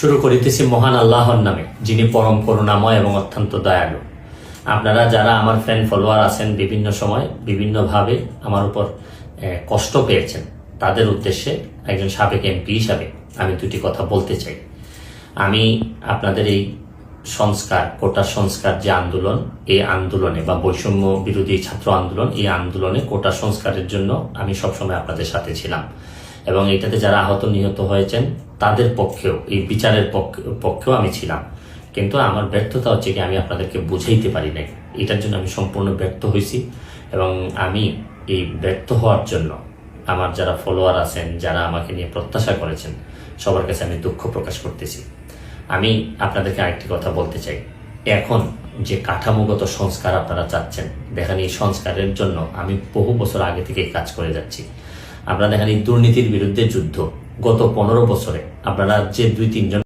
শুরু করিতেছি মহান আল্লাহর নামে, যিনি পরম করুণাময় এবং অত্যন্ত দয়ালু। আপনারা যারা আমার ফ্যান ফলোয়ার আছেন, বিভিন্ন সময় বিভিন্নভাবে আমার উপর কষ্ট পেয়েছেন, তাদের উদ্দেশ্যে একজন সাবেক এমপি হিসাবে আমি দুটি কথা বলতে চাই। আমি আপনাদের এই সংস্কার, কোটা সংস্কার যে আন্দোলন, এই আন্দোলনে বা বৈষম্য বিরোধী ছাত্র আন্দোলন, এই আন্দোলনে কোটা সংস্কারের জন্য আমি সবসময় আপনাদের সাথে ছিলাম এবং এটাতে যারা আহত নিহত হয়েছেন তাদের পক্ষেও, এই বিচারের পক্ষেও আমি ছিলাম। কিন্তু আমার ব্যর্থতা হচ্ছে কি, আমি আপনাদেরকে বুঝাইতে পারি নাই। এটার জন্য আমি সম্পূর্ণ ব্যর্থ হয়েছি এবং আমি এই ব্যর্থ হওয়ার জন্য আমার যারা ফলোয়ার আছেন, যারা আমাকে নিয়ে প্রত্যাশা করেছেন, সবার কাছে আমি দুঃখ প্রকাশ করতেছি। আমি আপনাদেরকে আরেকটি কথা বলতে চাই। এখন যে কাঠামোগত সংস্কার আপনারা চাচ্ছেন, দেখেন এই সংস্কারের জন্য আমি বহু বছর আগে থেকে কাজ করে যাচ্ছি। আপনারা দেখেন এই দুর্নীতির বিরুদ্ধে যুদ্ধ গত 15 বছরে আপনারা যে 2-3 জন